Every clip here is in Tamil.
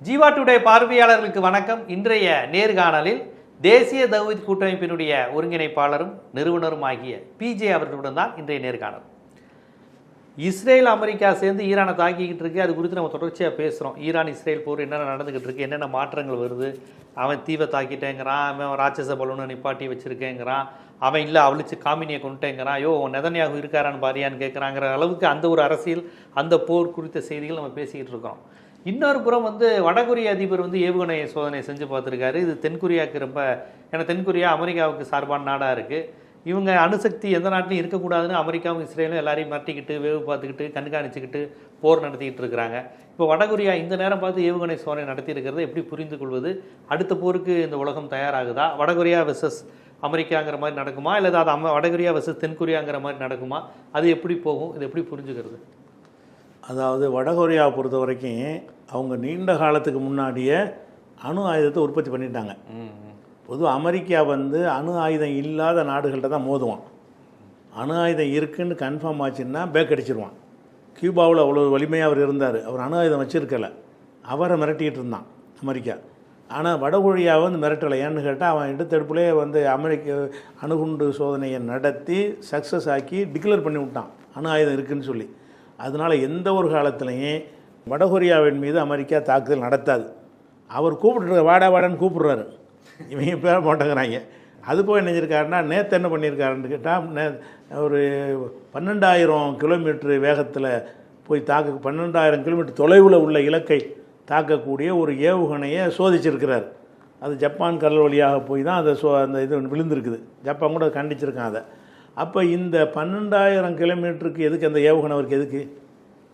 ஜீவா டுடே பார்வையாளர்களுக்கு வணக்கம். இன்றைய நேர்காணலில் தேசிய தௌஹீத் கூட்டமைப்பினுடைய ஒருங்கிணைப்பாளரும் நிறுவனரும் ஆகிய பிஜே அவர்களுடன் தான் இன்றைய நேர்காணல். இஸ்ரேல் அமெரிக்கா சேர்ந்து ஈரானை தாக்கிக்கிட்டு இருக்கு. அது குறித்து நம்ம தொடர்ச்சியாக பேசுகிறோம். ஈரான் இஸ்ரேல் போர் என்னென்ன நடந்துக்கிட்டு இருக்கு, என்னென்ன மாற்றங்கள் வருது. அவன் தீவை தாக்கிட்டேங்கிறான், அவன் ராட்சச பலூனை நிப்பாட்டி வச்சிருக்கேங்கிறான், அவன் இல்லை அவளிச்சு காமினியை கொண்டுட்டேங்கிறான், ஐயோ நெதன்யாகு இருக்காரான்னு பாரியான்னு கேட்குறாங்கிற அளவுக்கு அந்த ஒரு அரசியல், அந்த போர் குறித்த செய்திகள் நம்ம பேசிக்கிட்டு இருக்கோம். இன்னொரு புறம் வடகொரிய அதிபர் ஏவுகணை சோதனை செஞ்சு பார்த்துருக்காரு. இது தென்கொரியாவுக்கு ரொம்ப, ஏன்னா தென்கொரியா அமெரிக்காவுக்கு சார்பான நாடாக இருக்குது. இவங்க அணுசக்தி எந்த நாட்டிலையும் இருக்கக்கூடாதுன்னு அமெரிக்காவும் இஸ்ரேலும் எல்லாரையும் மிரட்டிக்கிட்டு வேவு பார்த்துக்கிட்டு கண்காணிச்சுக்கிட்டு போர் நடத்திக்கிட்டு இருக்கிறாங்க. இப்போ வடகொரியா இந்த நேரம் பார்த்து ஏவுகணை சோதனை நடத்தி இருக்கிறத எப்படி புரிந்து கொள்வது? அடுத்த போருக்கு இந்த உலகம் தயாராகுதா? வடகொரியா வெர்சஸ் அமெரிக்காங்கிற மாதிரி நடக்குமா, இல்லை அது வடகொரியா வெர்சஸ் தென்கொரியாங்கிற மாதிரி நடக்குமா? அது எப்படி போகும்? இது எப்படி புரிஞ்சுக்கிறது? அதாவது வடகொரியாவை பொறுத்த வரைக்கும் அவங்க நீண்ட காலத்துக்கு முன்னாடியே அணு ஆயுதத்தை உற்பத்தி பண்ணிட்டாங்க. பொதுவாக அமெரிக்கா அணு ஆயுதம் இல்லாத நாடுகள்கிட்ட தான் மோதுவான். அணு ஆயுதம் இருக்குன்னு கன்ஃபார்ம் ஆச்சுன்னா பேக் அடிச்சிருவான். கியூபாவில் அவ்வளோ வலிமையாக அவர் இருந்தார். அவர் அணு ஆயுதம் வச்சுருக்கலை, அவரை மிரட்டிகிட்டு இருந்தான் அமெரிக்கா. ஆனால் வடகொரியாவை மிரட்டலை. ஏன்னு கேட்டால் அவன் எடுத்தெடுப்புலே அமெரிக்க அணுகுண்டு சோதனையை நடத்தி சக்ஸஸ் ஆக்கி டிக்ளேர் பண்ணி விட்டான் அணு ஆயுதம் இருக்குதுன்னு சொல்லி. அதனால் எந்த ஒரு காலத்துலையும் வடகொரியாவின் மீது அமெரிக்கா தாக்குதல் நடத்தாது. அவர் கூப்பிட்டு வாடான்னு கூப்பிட்றாரு, இவங்க பேர போட்டங்கிறாங்க. அது போய் நினைஞ்சிருக்காருன்னா நேற்று என்ன பண்ணியிருக்காருன்னு கேட்டால், ஒரு 12,000 கிலோமீட்டர் வேகத்தில் போய் 12,000 கிலோமீட்டர் தொலைவில் உள்ள இலக்கை தாக்கக்கூடிய ஒரு ஏவுகணையை சோதிச்சிருக்கிறார். அது ஜப்பான் கடல் வழியாக போய் தான் அந்த இது விழுந்திருக்குது. ஜப்பான் கூட கண்டிச்சிருக்கான் அதை. அப்போ இந்த 12,000 கிலோமீட்டருக்கு எதுக்கு அந்த ஏவுகணை? அவருக்கு எதுக்கு?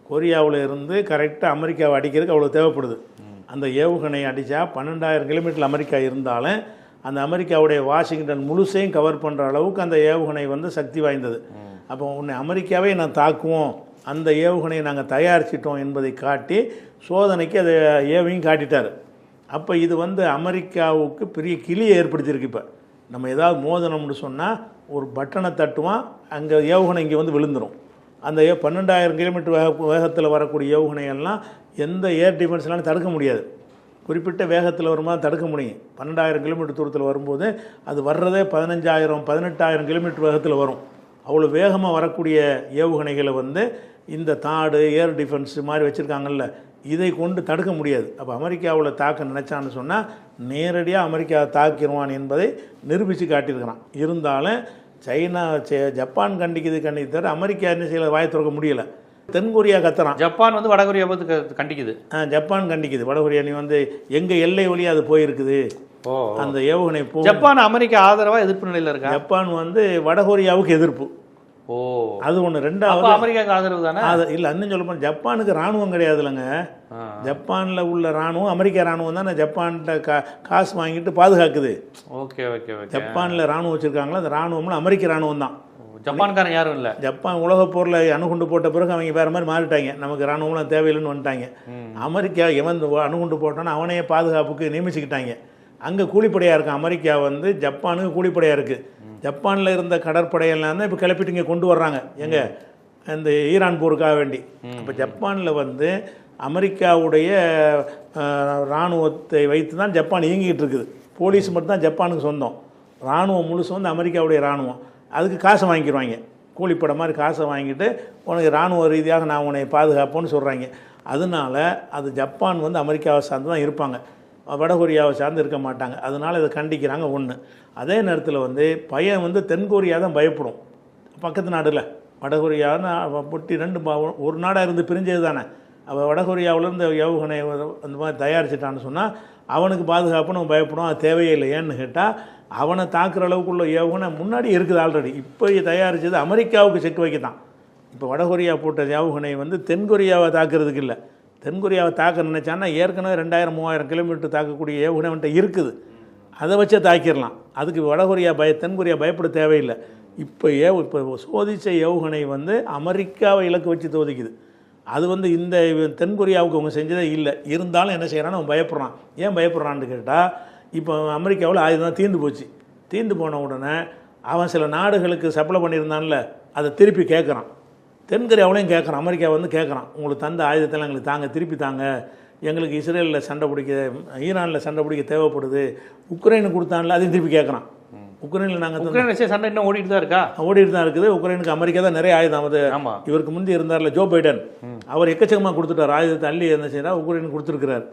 கொரியாவில் இருந்து கரெக்டாக அமெரிக்காவை அடிக்கிறதுக்கு அவ்வளோ தேவைப்படுது. அந்த ஏவுகணை அடித்தா 12,000 கிலோமீட்டரில் அமெரிக்கா இருந்தாலும் அந்த அமெரிக்காவுடைய வாஷிங்டன் முழுசையும் கவர் பண்ணுற அளவுக்கு அந்த ஏவுகணை சக்தி வாய்ந்தது. அப்போ உன்னை அமெரிக்காவே நான் தாக்குவோம், அந்த ஏவுகணையை நாங்கள் தயாரிச்சிட்டோம் என்பதை காட்டி சோதனைக்கு அதை ஏவையும் காட்டிட்டார். அப்போ இது அமெரிக்காவுக்கு பெரிய கிளியை ஏற்படுத்தியிருக்கு. இப்போ நம்ம ஏதாவது மோதனம்னு சொன்னால் ஒரு பட்டனை தட்டுவான், அங்கே ஏவுகணை இங்கே விழுந்துடும். அந்த 12,000 கிலோமீட்டர் வேகத்தில் வரக்கூடிய ஏவுகணைகள்லாம் எந்த ஏர் டிஃபென்ஸ்லாம் தடுக்க முடியாது. குறிப்பிட்ட வேகத்தில் வரும்போது தடுக்க முடியும். 12,000 கிலோமீட்டர் தூரத்தில் வரும்போது அது வர்றதே 15,000 18,000 கிலோமீட்டர் வேகத்தில் வரும். அவ்வளோ வேகமாக வரக்கூடிய ஏவுகணைகளை இந்த தாடு ஏர் டிஃபென்ஸ் மாதிரி வச்சுருக்காங்கல்ல, இதை கொண்டு தடுக்க முடியாது. அப்போ அமெரிக்காவில் தாக்க நினச்சான்னு சொன்னால் நேரடியாக அமெரிக்காவை தாக்கிடுவான் என்பதை நிரூபித்து காட்டியிருக்கிறான். இருந்தாலும் சைனா ஜப்பான் கண்டிக்குது தவிர அமெரிக்கா என்ன செய்யலை, வாயை திறக்க முடியலை. தென்கொரியா கத்துறான், ஜப்பான் வடகொரியா கண்டிக்குது. ஜப்பான் கண்டிக்குது வடகொரியா. நீ எங்கள் எல்லை வழியாக அது போயிருக்குது அந்த ஏவுகணை ஜப்பான் அமெரிக்கா ஆதரவாக எதிர்ப்பு நிலையில் இருக்கா? ஜப்பான் வடகொரியாவுக்கு எதிர்ப்பு. அது ஒன்று. ரெண்டாவது அமெரிக்காவுக்கு ஆதரவு தானே? இல்லை, இன்னும் சொல்ல போனால் ஜப்பானுக்கு இராணுவம் கிடையாது இல்லைங்க. ஜப்பானில் உள்ள இராணுவம் அமெரிக்கா இராணுவம் தானே ஜப்பான்கிட்ட காசு வாங்கிட்டு பாதுகாக்குது. Okay okay okay. ஜப்பானில் இராணுவம் வச்சுருக்காங்களா, அந்த இராணுவம்லாம் அமெரிக்க இராணுவம் தான். ஜப்பான்காரன் யாரும் இல்லை. ஜப்பான் உலகப் போரில் அணுகுண்டு போட்ட பிறகு அவங்க வேறு மாதிரி மாறிட்டாங்க. நமக்கு இராணுவம்லாம் தேவையில்லைன்னு வந்துட்டாங்க. அமெரிக்கா அணுகுண்டு போட்டோன்னா அவனையே பாதுகாப்புக்கு நியமிச்சுக்கிட்டாங்க. அங்கே கூலிப்படையாக இருக்கான். அமெரிக்கா ஜப்பானுக்கு கூலிப்படையாக இருக்குது. ஜப்பானில் இருந்த கடற்படையெல்லாம் தான் இப்போ கிளப்பிட்டு இங்கே கொண்டு வர்றாங்க, எங்கே இந்த ஈரான் போருக்காக வேண்டி. இப்போ ஜப்பானில் அமெரிக்காவுடைய இராணுவத்தை வைத்து தான் ஜப்பான் இயங்கிக்கிட்டு இருக்குது. போலீஸ் மட்டும் தான் ஜப்பானுக்கு சொந்தம். இராணுவம் முழுசு அமெரிக்காவுடைய இராணுவம். அதுக்கு காசை வாங்கிடுவாங்க, கூலிப்படை மாதிரி காசை வாங்கிட்டு உனக்கு இராணுவ ரீதியாக நான் உன்னை பாதுகாப்போன்னு சொல்கிறாங்க. அதனால் அது ஜப்பான் அமெரிக்காவை சார்ந்து தான் இருப்பாங்க, வடகொரியாவை சார்ந்து இருக்க மாட்டாங்க. அதனால் இதை கண்டிக்கிறாங்க ஒன்று. அதே நேரத்தில் பையன் தென்கொரியா தான் பயப்படும். பக்கத்து நாடில் வடகொரியான்னு பொட்டி ரெண்டு ஒரு நாடாக இருந்து பிரிஞ்சது தானே. அவள் வடகொரியாவிலேருந்து ஏவுகணை அந்த மாதிரி தயாரிச்சிட்டான்னு சொன்னால் அவனுக்கு பாதுகாப்புன்னு அவன் பயப்படும். அது தேவையே இல்லை. ஏன்னு கேட்டால் அவனை தாக்குற அளவுக்குள்ள ஏவுகணை முன்னாடி இருக்குது ஆல்ரெடி. இப்போ தயாரித்தது அமெரிக்காவுக்கு செக் வைக்கத்தான். இப்போ வடகொரியா போட்ட ஏவுகணை தென்கொரியாவை தாக்குறதுக்கு இல்லை. தென்கொரியாவை தாக்க நினைச்சான்னா ஏற்கனவே 2,000-3,000 கிலோமீட்டர் தாக்கக்கூடிய ஏவுகணை வந்துட்டு இருக்குது. அதை வச்சே தாக்கிடலாம். அதுக்கு வடகொரியா தென்கொரியா பயப்பட தேவையில்லை. இப்போ சோதித்த ஏவுகணை அமெரிக்காவை இலக்கு வச்சு சோதிக்குது. அது இந்த தென்கொரியாவுக்கு அவங்க செஞ்சதே இல்லை. இருந்தாலும் என்ன செய்கிறான்னு அவன் பயப்படுறான். ஏன் பயப்படுறான்னு கேட்டால், இப்போ அமெரிக்காவில் ஆயுதம் தான் தீர்ந்து போச்சு. தீர்ந்து போன உடனே அவன் சில நாடுகளுக்கு சப்ளை பண்ணியிருந்தான்ல, அதை திருப்பி கேட்குறான். தென்கொரியாவிலையும் கேட்குறான். அமெரிக்கா கேட்குறான், உங்களுக்கு தந்த ஆயுதத்தெல்லாம் எங்களுக்கு தாங்க, திருப்பி தாங்க. எங்களுக்கு இஸ்ரேலில் சண்டை பிடிக்க ஈரானில் சண்டை பிடிக்க தேவைப்படுது, உக்ரைனுக்கு கொடுத்தான்ல அதையும் திருப்பி கேட்குறான். உக்ரைனில் நாங்கள் சண்டை இன்னும் ஓடிட்டு தான் இருக்கா? ஓடிட்டு தான் இருக்குது. உக்ரைனுக்கு அமெரிக்கா தான் நிறைய ஆயுதம். அது இவருக்கு முந்தி இருந்தார்ல ஜோ பைடன், அவர் எக்கச்சக்கமாக கொடுத்துட்டார் ஆயுதத்தை. அள்ளி என்ன செய்யறா உக்ரைனுக்கு கொடுத்துருக்கிறார்.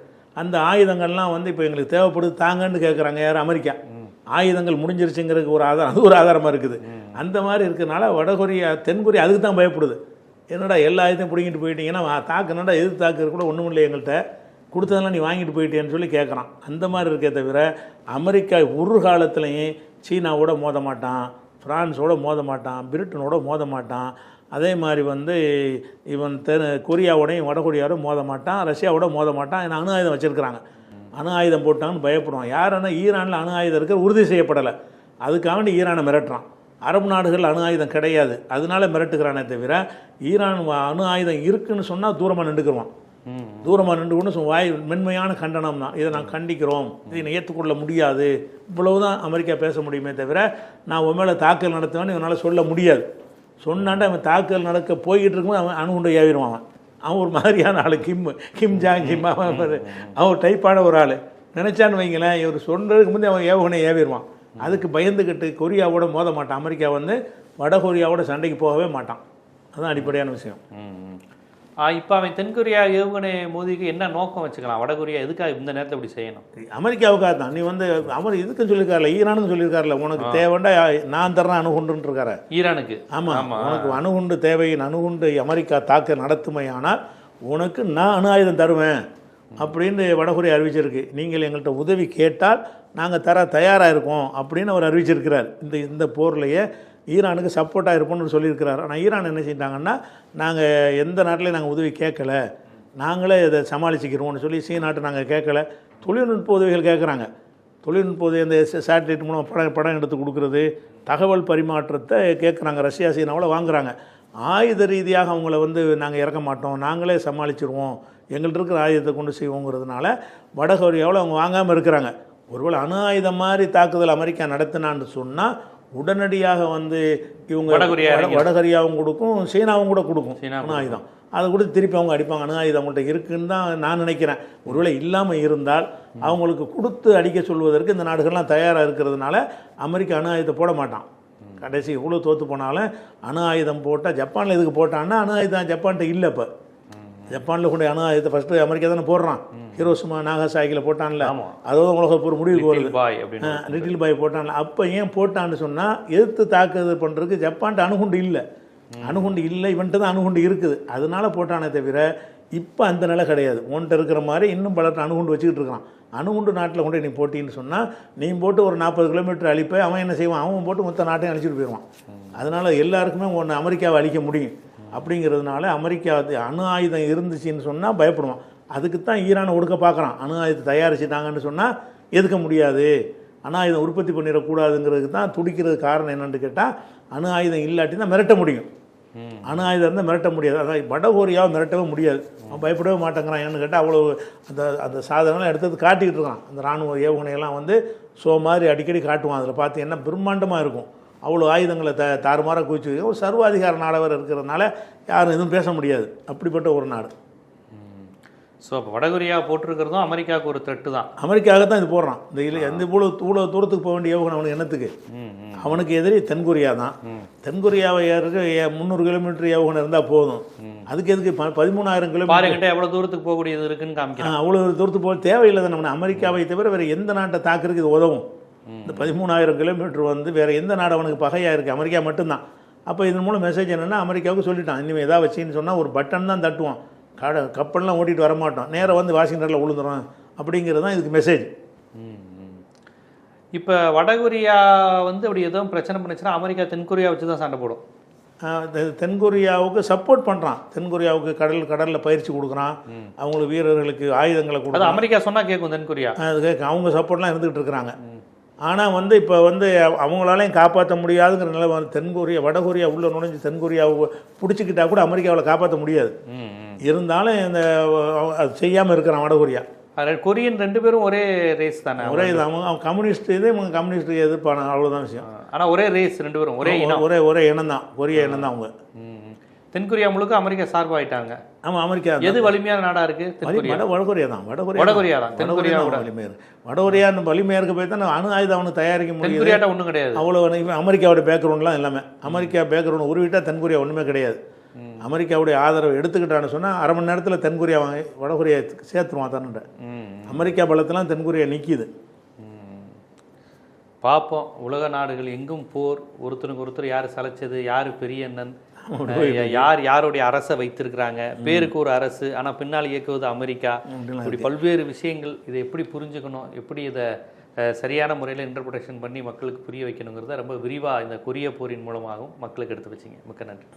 அந்த ஆயுதங்கள்லாம் வந்து இப்போ எங்களுக்கு தேவைப்படுது தாங்கன்னு கேட்குறாங்க. யார்? அமெரிக்கா. ஆயுதங்கள் முடிஞ்சிருச்சுங்கிறதுக்கு ஒரு ஆதாரம், அது ஒரு ஆதாரமாக இருக்குது. அந்த மாதிரி இருக்கிறதுனால வடகொரியா தென்கொரியா அதுக்கு தான் பயப்படுது. என்னடா எல்லா ஆயுதத்தையும் பிடிங்கிட்டு போயிட்டீங்கன்னா தாக்குனடா எது தாக்குறது கூட ஒன்றும் இல்லை, எங்கள்கிட்ட கொடுத்ததெல்லாம் நீ வாங்கிட்டு போயிட்டேன்னு சொல்லி கேட்குறான். அந்த மாதிரி இருக்கே தவிர அமெரிக்கா ஒரு காலத்துலேயும் சீனாவோட மோத மாட்டான், ஃப்ரான்ஸோட மோத மாட்டான், பிரிட்டனோட மோத மாட்டான். அதே மாதிரி வந்து இவன் கொரியாவோடையும் வடகொரியாவோட மோத மாட்டான், ரஷ்யாவோட மோத மாட்டான். ஏன்னா அணு ஆயுதம் வச்சுருக்கிறாங்க. அணு ஆயுதம் போட்டாங்கன்னு பயப்படுவான். யாருன்னா ஈரானில் அணு ஆயுதம் இருக்கிற உறுதி செய்யப்படலை, அதுக்காக ஈரானை மிரட்டுறான். அரபு நாடுகள் அணு ஆயுதம் கிடையாது, அதனால மிரட்டுக்கிறானே தவிர ஈரான் அணு ஆயுதம் இருக்குன்னு சொன்னால் தூரமாக நின்றுக்குருவான். தூரமாக நின்று கொண்டு வாய் மென்மையான கண்டனம் தான், இதை நான் கண்டிக்கிறோம், இதை ஏற்றுக்கொள்ள முடியாது, இவ்வளவுதான் அமெரிக்கா பேச முடியுமே தவிர நான் உன் மேலே தாக்கல் நடத்துவேன்னு இவனால் சொல்ல முடியாது. சொன்னாண்டா அவன் தாக்கல் நடக்க போய்கிட்டு இருக்கும்போது அவன் அணுகுண்டு ஏவிடுவான். அவன் ஒரு மாதிரியான ஆள், கிம் ஜாங் கிம், அவன் டைப்பான ஒரு ஆள். நினச்சான்னு வைங்களேன், இவர் சொல்கிறதுக்கு முந்தைய அவன் ஏவுகணை ஏவிடுவான். அதுக்கு பயந்துக்கிட்டு கொரியாவோட மோத மாட்டான். அமெரிக்கா வந்து வடகொரியாவோட சண்டைக்கு போகவே மாட்டான். அதுதான் அடிப்படையான விஷயம். இப்போ அவன் தென்கொரியா ஏவுகணை மோதிக்கு என்ன நோக்கம் வச்சுக்கலாம்? வடகொரியா எதுக்காக இந்த நேரத்தில் இப்படி செய்யணும்? அமெரிக்காவுக்காக தான். நீ வந்து அவர் இதுக்குன்னு சொல்லியிருக்காருல, ஈரானுன்னு சொல்லியிருக்காருல, உனக்கு தேவைண்டா நான் தர்றேன் அணுகுண்டுன்னு இருக்காரு ஈரானுக்கு. ஆமாம், உனக்கு அணுகுண்டு தேவையின் அணுகுண்டு அமெரிக்கா தாக்க நடத்துமையானால் உனக்கு நான் அணு ஆயுதம் தருவேன் அப்படின்னு வடகொரியா அறிவிச்சிருக்கு. நீங்கள் எங்கள்கிட்ட உதவி கேட்டால் நாங்கள் தர தயாராக இருக்கோம் அப்படின்னு அவர் அறிவிச்சிருக்கிறார். இந்த போர்லையே ஈரானுக்கு சப்போர்ட்டாக இருப்போம்னு சொல்லியிருக்கிறார். ஆனால் ஈரான் என்ன செஞ்சிட்டாங்கன்னா, நாங்கள் எந்த நாட்டிலையும் நாங்கள் உதவி கேட்கலை, நாங்களே இதை சமாளிச்சுக்கிறோம்னு சொல்லி சீனாட்டை நாங்கள் கேட்கல. தொழில்நுட்ப உதவிகள் கேட்குறாங்க. தொழில்நுட்ப உதவி இந்த சேட்டலைட் மூலம் படம் எடுத்து கொடுக்குறது, தகவல் பரிமாற்றத்தை கேட்குறாங்க. ரஷ்யா சீனாவில் வாங்குகிறாங்க. ஆயுத ரீதியாக அவங்கள வந்து நாங்கள் இறக்க மாட்டோம், நாங்களே சமாளிச்சிருவோம், எங்கள்கிட்ட இருக்கிற ஆயுதத்தை கொண்டு செய்வோங்கிறதுனால வடகொரியாவில் அவங்க வாங்காமல் இருக்கிறாங்க. ஒருவேளை அணு ஆயுதம் மாதிரி தாக்குதல் அமெரிக்கா நடத்தினான்னு சொன்னால் உடனடியாக வந்து இவங்க வடகொரியாவும் கொடுக்கும், சீனாவும் கூட கொடுக்கும் அணு ஆயுதம். அதை கொடுத்து திருப்பி அவங்க அடிப்பாங்க. அணு ஆயுதம் அவங்கள்ட்ட இருக்குன்னு தான் நான் நினைக்கிறேன். ஒருவேளை இல்லாமல் இருந்தால் அவங்களுக்கு கொடுத்து அடிக்க சொல்வதற்கு இந்த நாடுகள்லாம் தயாராக இருக்கிறதுனால அமெரிக்கா அணு ஆயுதத்தை போட மாட்டான். கடைசி இவ்வளோ தோற்று போனாலும் அணு ஆயுதம் போட்டால், ஜப்பானில் எதுக்கு போட்டான்னா அணு ஆயுதம் ஜப்பான்கிட்ட இல்லை. இப்போ ஜப்பானில் கொண்டு அணு ஆயுதத்தை ஃபஸ்ட்டு அமெரிக்கா தானே போடுறான். ஹிரோஷிமா நாகசாகியில் போட்டான்ல, அதோட உலக போர் முடிவுக்கு வருது. லிட்டில் பாய் போட்டான்ல. அப்போ ஏன் போட்டான்னு சொன்னால் எதிர்த்து தாக்குதல் பண்ணுறதுக்கு ஜப்பான்ட்டு அணுகுண்டு இல்லை. அணுகுண்டு இல்லை, இவன்ட்டு தான் அணுகுண்டு இருக்குது, அதனால போட்டானே தவிர இப்போ அந்த நிலை கிடையாது. உன்கிட்ட இருக்கிற மாதிரி இன்னும் பலர்கிட்ட அணுகுண்டு வச்சுக்கிட்டு இருக்கான். அணுகுண்டு நாட்டில் கொண்டு நீ போட்டின்னு சொன்னால் நீ போட்டு ஒரு 40 கிலோமீட்டர் அழிப்ப, அவன் என்ன செய்வான், அவன் போட்டு மொத்த நாட்டையும் அழிச்சிட்டு போயிடுவான். அதனால் எல்லாருக்குமே ஒன்று அமெரிக்காவை அழிக்க முடியும். அப்படிங்கிறதுனால அமெரிக்கா அணு ஆயுதம் இருந்துச்சுன்னு சொன்னால் பயப்படுவான். அதுக்கு தான் ஈரானை ஒடுக்க பார்க்குறான். அணு ஆயுதத்தை தயாரிச்சிட்டாங்கன்னு சொன்னால் எதுக்க முடியாது, அணு ஆயுதம் உற்பத்தி பண்ணிடக்கூடாதுங்கிறதுக்கு தான் துடிக்கிறது. காரணம் என்னென்னு கேட்டால் அணு ஆயுதம் இல்லாட்டி தான் மிரட்ட முடியும். அணு ஆயுதம் இருந்தால் மிரட்ட முடியாது. அதான் வடகொரியாவை மிரட்டவே முடியாது. அவன் பயப்படவே மாட்டேங்கிறான். ஏன்னு கேட்டால் அவ்வளோ அந்த சாதனைலாம் எடுத்து காட்டிக்கிட்டு இருக்கான். அந்த இராணுவ ஏவுகணையெல்லாம் வந்து மாதிரி அடிக்கடி காட்டுவான். அதில் பார்த்து என்ன பிரம்மாண்டமாக இருக்கும். அவ்வளோ ஆயுதங்களை தாறுமாறாக குவிச்சு ஒரு சர்வாதிகார நாடவர் இருக்கிறதுனால யாரும் எதுவும் பேச முடியாது. அப்படிப்பட்ட ஒரு நாடு. ஸோ இப்போ வடகொரியா போட்டிருக்கிறதும் அமெரிக்காவுக்கு ஒரு த்ரெட்டு தான். அமெரிக்காவுக்கு தான் இது போடுறான். இந்த இல்லை எந்த இவ்வளோ தூரத்துக்கு போக வேண்டிய ஏவுகணை அவனுக்கு என்னத்துக்கு? அவனுக்கு எதிரி தென்கொரியா தான். தென்கொரியாவை ஏறுக்கு 300 கிலோமீட்டர் ஏவுகணை இருந்தால் போதும். அதுக்கு எதுக்கு 13,000 கிலோமீட்டர் எவ்வளோ தூரத்துக்கு போகக்கூடியது இருக்குன்னு காமிக்கலாம். அவ்வளோ தூரத்துக்கு போக தேவையில்லை தான். நம்ம அமெரிக்காவை தவிர வேறு எந்த நாட்டை தாக்குறதுக்கு இது உதவும். இந்த 13,000 கிலோமீட்டர் வந்து வேறு எந்த நாடு அவனுக்கு பகையாக இருக்குது? அமெரிக்கா மட்டும்தான். அப்போ இதன் மூலம் மெசேஜ் என்னென்னா, அமெரிக்காவுக்கு சொல்லிட்டான், இனிமேல் எதாவது வச்சின்னு சொன்னால் ஒரு பட்டன் தான் தட்டுவான், கப்பல்லாம் ஓட்டிகிட்டு வரமாட்டோம், நேராக வந்து வாஷிங்டனில் விழுந்துடும். அப்படிங்கிறது தான் இதுக்கு மெசேஜ். இப்போ வடகொரியா வந்து அப்படி எதுவும் பிரச்சனை பண்ணிச்சுன்னா அமெரிக்கா தென்கொரியா வச்சு தான் சண்டை போடும். தென்கொரியாவுக்கு சப்போர்ட் பண்ணுறான். தென்கொரியாவுக்கு கடலில் பயிற்சி கொடுக்குறான். அவங்களுக்கு வீரர்களுக்கு ஆயுதங்களை கொடுக்குறான். அமெரிக்கா சொன்னால் கேட்கும் தென்கொரியா. அது கேட்கும். அவங்க சப்போர்ட்லாம் இருந்துகிட்டு இருக்கிறாங்க. ஆனால் வந்து இப்போ வந்து அவங்களாலையும் காப்பாற்ற முடியாதுங்கிற நிலை வந்து வடகொரியா உள்ள நுழைஞ்சு தென்கொரியாவை பிடிச்சிக்கிட்டா கூட அமெரிக்காவில் காப்பாற்ற முடியாது. இருந்தாலும் இந்த அது செய்யாமல் இருக்கிறான் வடகொரியா. கொரியன் 2 பேரும் ஒரே ரேஸ் தானே? ஒரே இது. அவன் கம்யூனிஸ்ட் இது, இவங்க கம்யூனிஸ்ட் எதிர்ப்பான, அவ்வளோதான் விஷயம். ஆனால் ஒரே ரேஸ், 2 பேரும் ஒரே இனம். ஒரே இனம் தான், கொரிய இனம் தான் அவங்க. தென்கொரியா முழுக்க அமெரிக்கா சார்பாயிட்டாங்க. ஆமாம், அமெரிக்கா எது வலிமையான நாடா இருக்கு? தென்கொரியா. வடகொரியா தான். வடகொரியா தான். தென்கொரியா வலிமையாக இருக்கு. வடகொரியான்னு வலிமையாக இருக்க போய் தான் அணு ஆயுதம் அவனுக்கு தயாரிக்க முடியும். தென்கொரியாட்ட ஒன்றும் கிடையாது. அவ்வளோ அமெரிக்காவோட பேக்ரவுண்ட்லாம் எல்லாமே அமெரிக்கா பேக்ரவுண்ட் உருவிட்டால் தென்கொரியா ஒன்றுமே கிடையாது. அமெரிக்காவுடைய ஆதரவு எடுத்துக்கிட்டான்னு சொன்னால் அரை மணி நேரத்தில் தென்கொரியா வடகொரியா சேர்த்துருவான் தானே. அமெரிக்கா பலத்தெல்லாம் தென்கொரியா நிற்கிது. பார்ப்போம். உலக நாடுகள் எங்கும் போர், ஒருத்தருக்கு ஒருத்தர் யார் சலைச்சது, யார் பெரிய அண்ணன், யார் யாருடைய அரசை வைத்திருக்கிறாங்க, பேருக்கு ஒரு அரசு ஆனால் பின்னால் இயக்குவது அமெரிக்கா, இப்படி பல்வேறு விஷயங்கள். இதை எப்படி புரிஞ்சுக்கணும், எப்படி இதை சரியான முறையில் இன்டர்பிரேஷன் பண்ணி மக்களுக்கு புரிய வைக்கணுங்கிறத ரொம்ப விரிவாக இந்த கொரிய போரின் மூலமாகவும் மக்களுக்கு எடுத்து வச்சிங்க. மிக்க நன்றி.